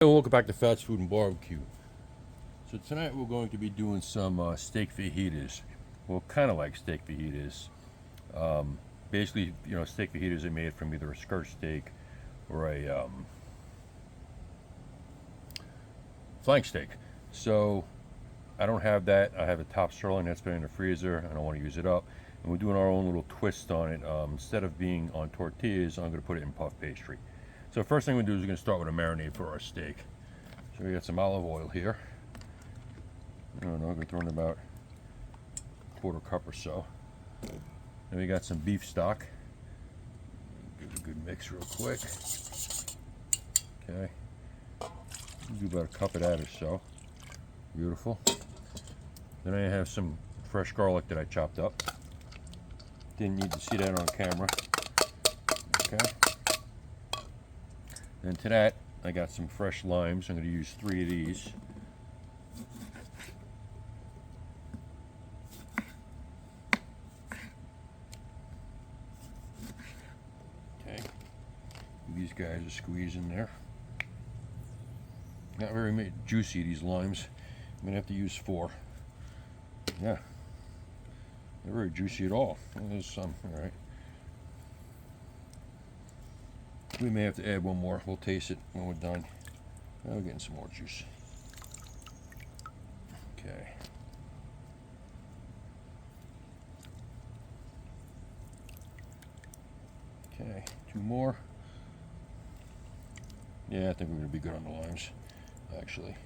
Welcome back to Fast Food and Barbecue. So tonight we're going to be doing some steak fajitas. Well, kind of like steak fajitas. Basically, steak fajitas are made from either a skirt steak or a flank steak. So I don't have that. I have a top sirloin that's been in the freezer. I don't want to use it up. And we're doing our own little twist on it. Instead of being on tortillas, I'm going to put it in puff pastry. So first thing we're going to do is we're going to start with a marinade for our steak. So we got some olive oil here. I don't know, I'm going to throw in about a quarter cup or so. Then we got some beef stock. Give it a good mix real quick. Okay. Do about a cup of that or so. Beautiful. Then I have some fresh garlic that I chopped up. Didn't need to see that on camera. Okay. And to that, I got some fresh limes. I'm going to use 3 of these. Okay. These guys are squeezed in there. Not very juicy, these limes. I'm going to have to use 4. Yeah. Not very juicy at all. There's some. All right. We may have to add one more. We'll taste it when we're done. Now we're getting some more juice. Okay. Okay, 2 more. Yeah, I think we're going to be good on the limes, actually.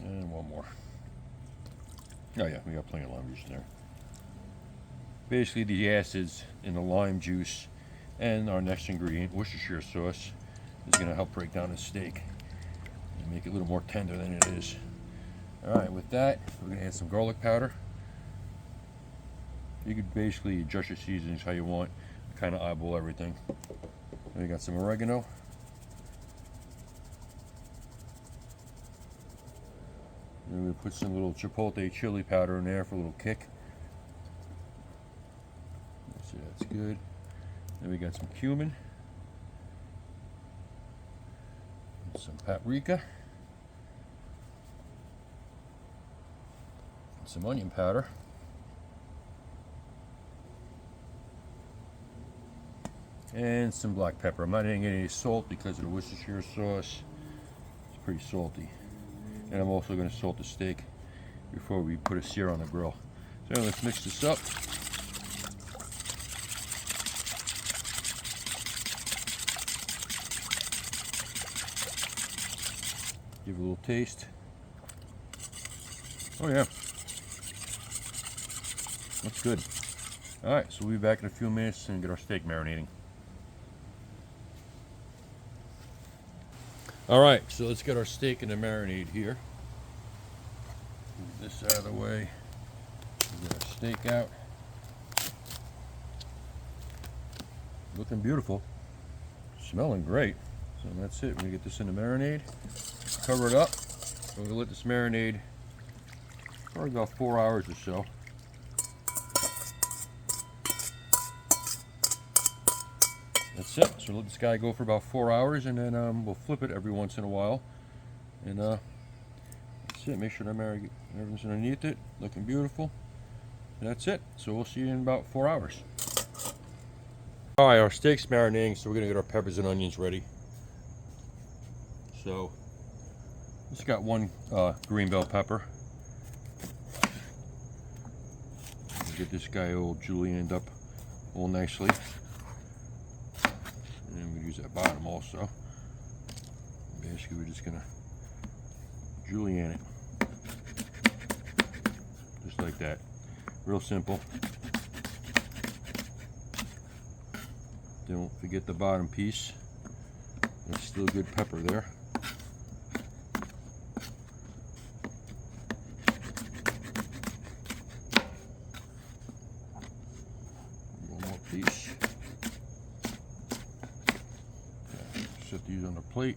And 1 more. Oh yeah, we got plenty of lime juice in there. Basically, the acids in the lime juice and our next ingredient, Worcestershire sauce, is going to help break down the steak and make it a little more tender than it is. Alright, with that, we're going to add some garlic powder. You could basically adjust your seasonings how you want, kind of eyeball everything. Then we got some oregano. Then we're going to put some little chipotle chili powder in there for a little kick. Let's see, that's good. Then we got some cumin, some paprika, some onion powder, and some black pepper. I'm not adding any salt because of the Worcestershire sauce. It's pretty salty. And I'm also going to salt the steak before we put a sear on the grill. So let's mix this up. Give it a little taste. Oh yeah, that's good. All right, so we'll be back in a few minutes and get our steak marinating. All right, so let's get our steak in the marinade here. Move this out of the way. Get our steak out. Looking beautiful. Smelling great. So that's it. We're gonna get this in the marinade. Cover it up. We're going to let this marinade probably about 4 hours or so. That's it. So let this guy go for about 4 hours, and then we'll flip it every once in a while. And that's it. Make sure that everything's underneath it, looking beautiful. And that's it. So we'll see you in about 4 hours. All right, our steak's marinating, so we're going to get our peppers and onions ready. So just got 1 green bell pepper. Get this guy all julienned up all nicely. And we use that bottom also. Basically, we're just gonna julienne it. Just like that. Real simple. Don't forget the bottom piece. There's still good pepper there. Piece. Okay, set these on the plate.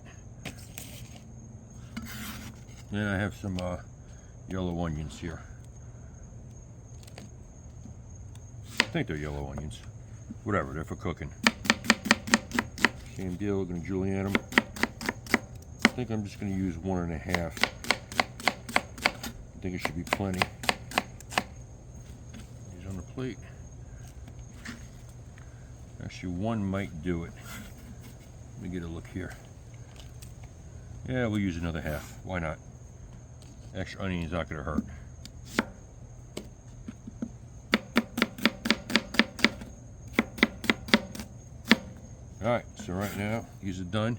Then I have some yellow onions here. I think they're yellow onions. Whatever, they're for cooking. Same deal, we're going to julienne them. think I'm just going to use 1.5. I think it should be plenty. These on the plate. Actually, 1 might do it. Let me get a look here. Yeah, we'll use another half. Why not? Extra onion's not going to hurt. Alright, so right now, these are done.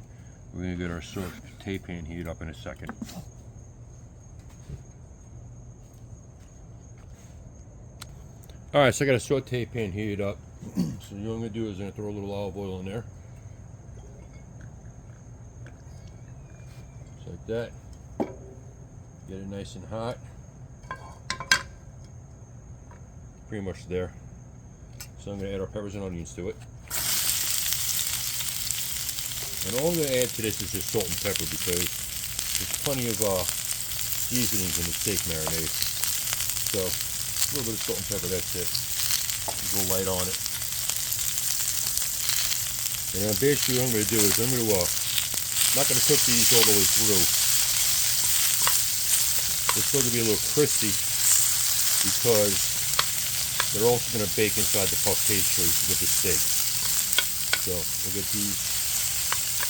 We're going to get our saute pan heated up in a second. Alright, so I got a saute pan heated up. So what I'm going to do is I'm going to throw a little olive oil in there. Just like that. Get it nice and hot. Pretty much there. So I'm going to add our peppers and onions to it. And all I'm going to add to this is just salt and pepper because there's plenty of seasonings in the steak marinade. So a little bit of salt and pepper, that's it. Go light on it. And then basically what I'm going to do is I'm not going to cook these all the way through. They're still going to be a little crispy because they're also going to bake inside the puff pastry with the steak. So we'll get these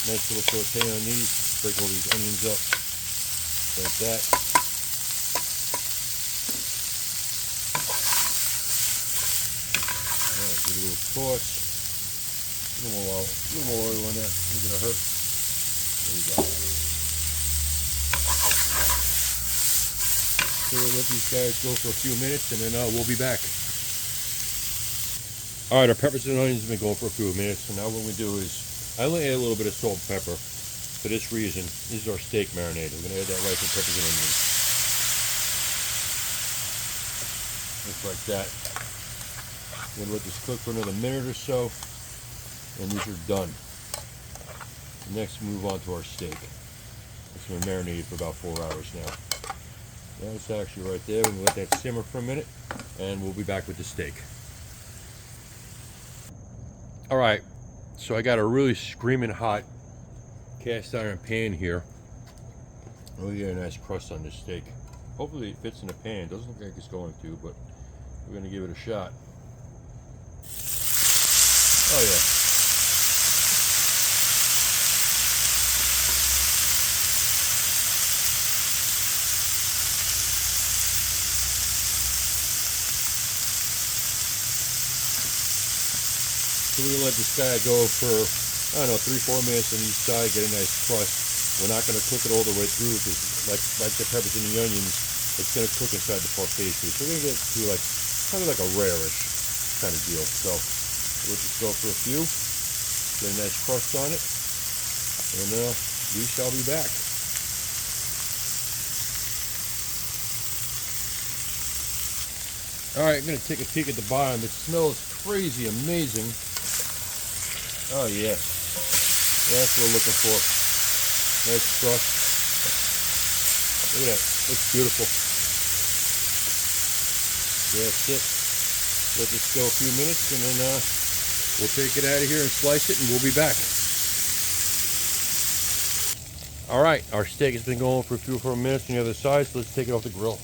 nice little saute on these, break all these onions up like that. Alright, give it a little toss. A little more oil on that. It's gonna hurt. There we go. So we'll let these guys go for a few minutes and then we'll be back. Alright, our peppers and onions have been going for a few minutes, so now what we do is I only add a little bit of salt and pepper for this reason. This is our steak marinade. We're going to add that right to peppers and onions. Just like that. We're going to let this cook for another minute or so, and these are done. Next, move on to our steak. It's been marinated for about 4 hours now. That's actually right there. We're going to let that simmer for a minute, and we'll be back with the steak. All right. So I got a really screaming hot cast iron pan here. We get a nice crust on this steak. Hopefully it fits in the pan. Doesn't look like it's going to, but we're going to give it a shot. Oh yeah. So we're going to let this guy go for, I don't know, 3-4 minutes on each side, get a nice crust. We're not going to cook it all the way through because like the peppers and the onions, it's going to cook inside the puff pastry. So we're going to get to kind of like a rare-ish kind of deal. So we'll just go for a few, get a nice crust on it, and we shall be back. Alright, I'm going to take a peek at the bottom. It smells crazy amazing. Oh yes, that's what we're looking for. Nice crust. Look at that, looks beautiful. That's it. Let this go a few minutes and then we'll take it out of here and slice it and we'll be back. Alright, our steak has been going for a few more minutes on the other side, so let's take it off the grill.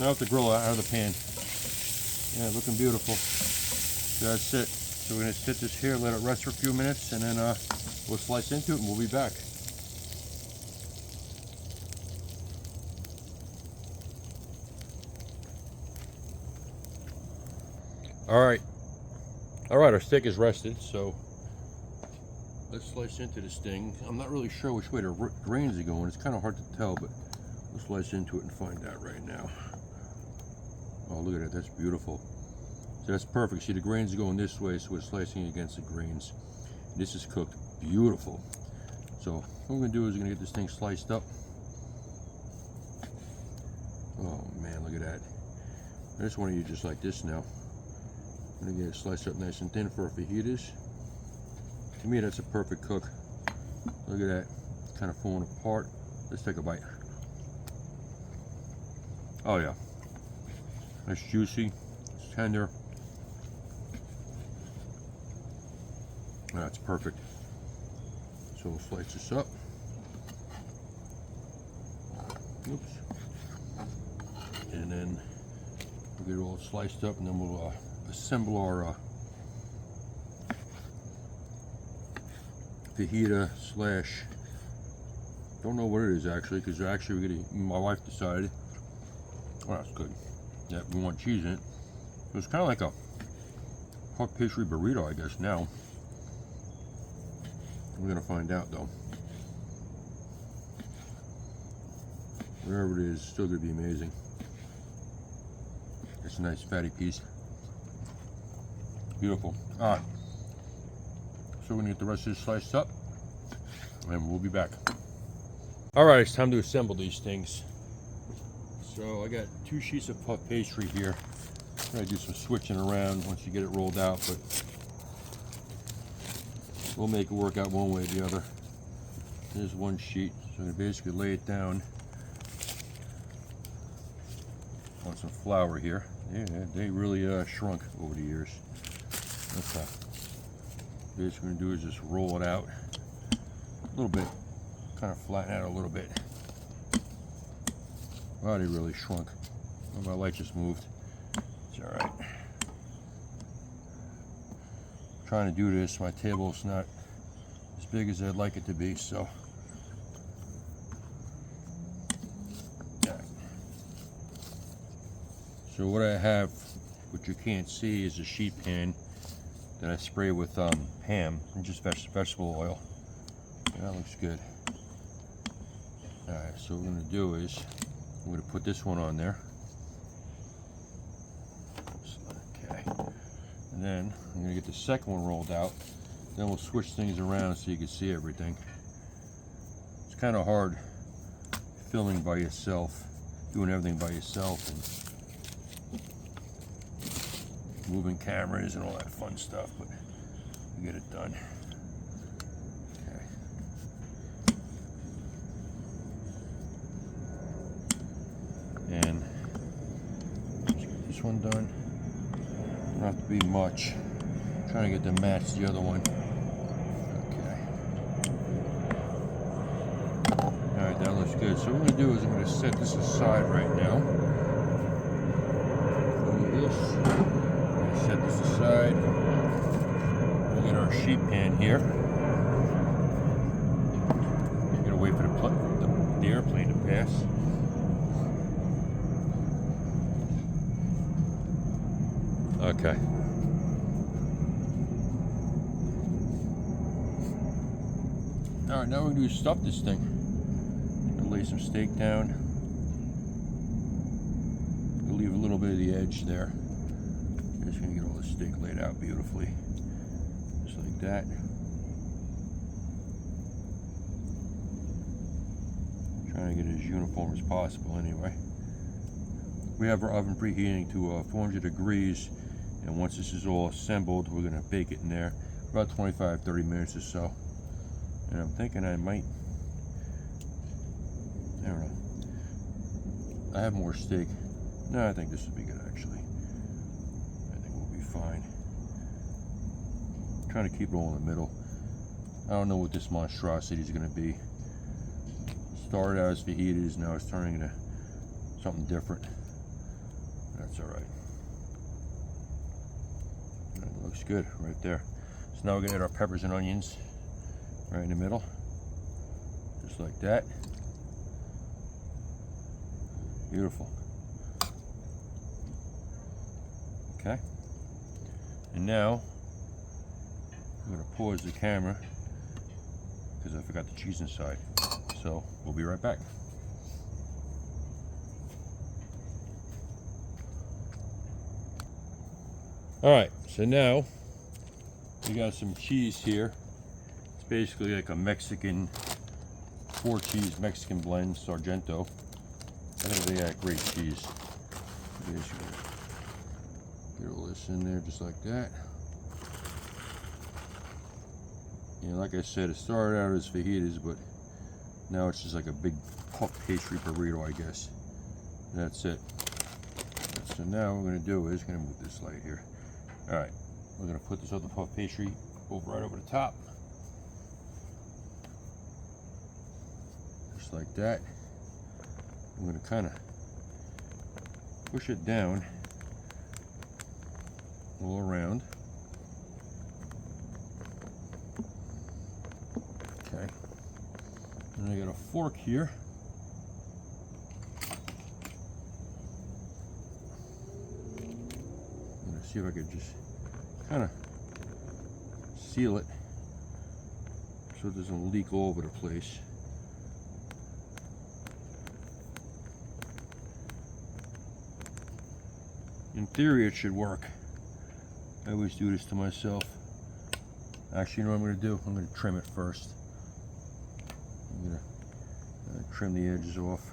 Not off the grill, out of the pan. Yeah, looking beautiful. That's it. So we're going to sit this here, let it rest for a few minutes, and then we'll slice into it and we'll be back. Alright, our steak is rested, so let's slice into this thing. I'm not really sure which way the grains are going. It's kind of hard to tell, but we'll slice into it and find out right now. Oh, look at that, that's beautiful. So that's perfect. See, the grains are going this way, so we're slicing against the grains. This is cooked beautiful. So what we're going to do is we're going to get this thing sliced up. Oh man, look at that. I just want to eat just like this now. I'm going to get it sliced up nice and thin for our fajitas. To me, that's a perfect cook. Look at that, kind of falling apart. Let's take a bite. Oh yeah, it's juicy, it's tender. That's perfect. So we'll slice this up. Oops. And then we'll get it all sliced up, and then we'll assemble our fajita slash, don't know what it is actually, because actually we're getting, my wife decided, well, that's good, that we want cheese in it. So it's kind of like a puff pastry burrito, I guess. Now we're gonna find out though. Whatever it is, it's still gonna be amazing. It's a nice fatty piece. Beautiful. All right. So we're gonna get the rest of this sliced up, and we'll be back. All right, it's time to assemble these things. So I got 2 sheets of puff pastry here. I'm gonna do some switching around once you get it rolled out, but we'll make it work out one way or the other. There's 1 sheet, so I'm gonna basically lay it down on some flour here. Yeah, they really shrunk over the years. Okay. Basically, what we're going to do is just roll it out a little bit, kind of flatten out a little bit. Wow, they really shrunk. Oh, my light just moved. It's all right. I'm trying to do this. My table's not as big as I'd like it to be, so. Yeah. So what I have, what you can't see, is a sheet pan that I spray with ham and just vegetable oil. Yeah, that looks good. Alright, so what we're going to do is I'm going to put this one on there. Okay. And then I'm going to get the second one rolled out. Then we'll switch things around so you can see everything. It's kind of hard filming by yourself, doing everything by yourself, and moving cameras and all that fun stuff, but we get it done. Okay. And let's get this one done. Don't have to be much. I'm trying to get to match the other one. Okay. Alright, that looks good. So what I'm going to do is I'm going to set this aside right now. Do this. Set this aside. We'll get our sheet pan here. We're gonna wait for the airplane to pass. Okay. All right, now we're gonna stuff this thing. Gonna lay some steak down. We'll leave a little bit of the edge there. Just gonna get all the steak laid out beautifully, just like that. Trying to get it as uniform as possible anyway. We have our oven preheating to 400 degrees, and once this is all assembled, we're gonna bake it in there about 25-30 minutes or so. And I'm thinking I don't know. I have more steak. No, I think this would be good actually. Fine. I'm trying to keep it all in the middle. I don't know what this monstrosity is going to be. Started out as fajitas, now it's turning into something different. That's all right. That looks good right there. So now we're going to add our peppers and onions right in the middle, just like that. Beautiful. Okay. And now I'm going to pause the camera because I forgot the cheese inside. So we'll be right back. All right, so now we got some cheese here. It's basically like a Mexican, 4-cheese Mexican blend, Sargento. I think they got great cheese. Basically. Get all this in there just like that. Yeah, like I said, it started out as fajitas, but now it's just like a big puff pastry burrito, I guess. That's it. So now what we're going to do is, going to move this light here. Alright, we're going to put this other puff pastry right over the top. just like that. I'm going to kind of push it down all around. Okay. And I got a fork here. I'm going to see if I could just kind of seal it so it doesn't leak all over the place. In theory, it should work. I always do this to myself. Actually, you know what I'm going to do? I'm going to trim it first. I'm going to trim the edges off.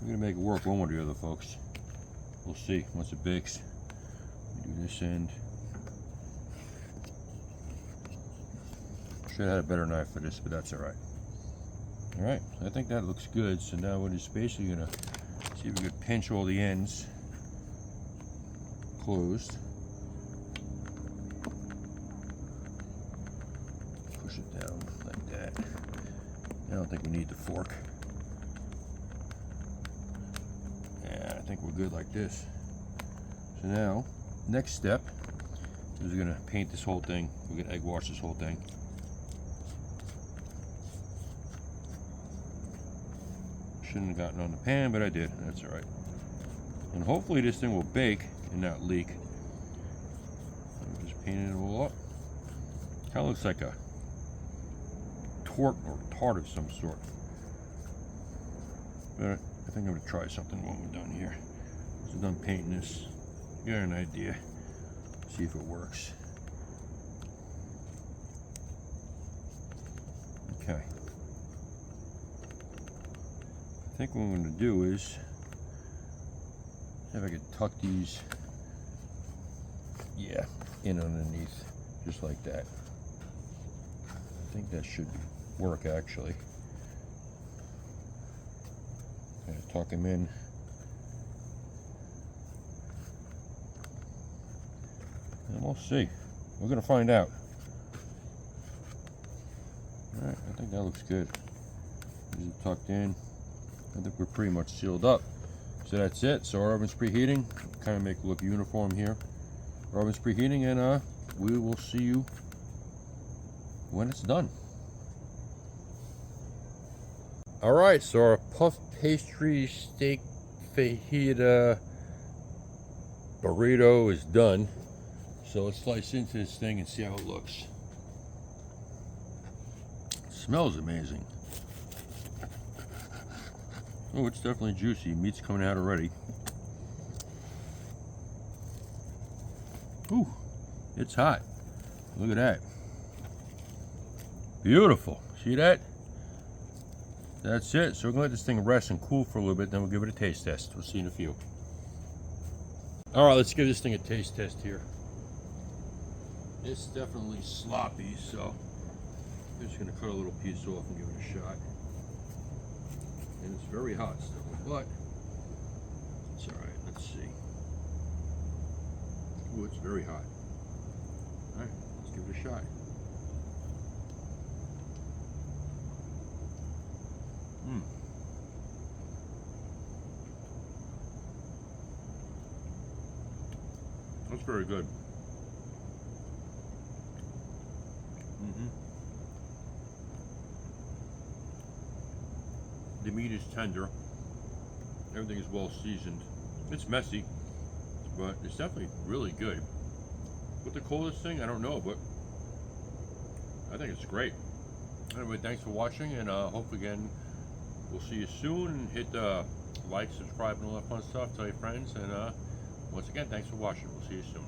I'm going to make it work one way or the other, folks. We'll see once it bakes. Do this end. Should have had a better knife for this, but that's alright. Alright, I think that looks good. So now we're just basically going to see if we could pinch all the ends closed. Push it down like that. I don't think we need the fork. Yeah, I think we're good like this. So now, next step is we're going to paint this whole thing. We're going to egg wash this whole thing. Shouldn't have gotten on the pan, but I did. That's all right. And hopefully this thing will bake and not leak. I'm just painting it all up. Kind of looks like a tort or tart of some sort. But I think I'm going to try something when we're done here. Once I'm done painting this, you got an idea. See if it works. Okay. I think what I'm going to do is see if I could tuck these, yeah, in underneath, just like that. I think that should work actually. Kind of tuck them in. And we'll see. We're going to find out. Alright, I think that looks good. These are tucked in. I think we're pretty much sealed up. So that's it. So our oven's preheating. Kind of make it look uniform here. Our oven's preheating, and we will see you when it's done. Alright, so our puff pastry steak fajita burrito is done. So let's slice into this thing and see how it looks. It smells amazing. Oh, it's definitely juicy. Meat's coming out already. Ooh, it's hot. Look at that. Beautiful. See that? That's it. So we're going to let this thing rest and cool for a little bit, then we'll give it a taste test. We'll see in a few. Alright, let's give this thing a taste test here. It's definitely sloppy, so I'm just going to cut a little piece off and give it a shot. And it's very hot still, but it's alright. Let's see. Ooh, it's very hot. Alright, let's give it a shot. That's very good. The meat is tender. Everything is well seasoned. It's messy, but it's definitely really good. What to call this thing, I don't know, but I think it's great. Anyway, thanks for watching, and hope again we'll see you soon. And hit like, subscribe, and all that fun stuff. Tell your friends, and once again, thanks for watching. We'll see you soon.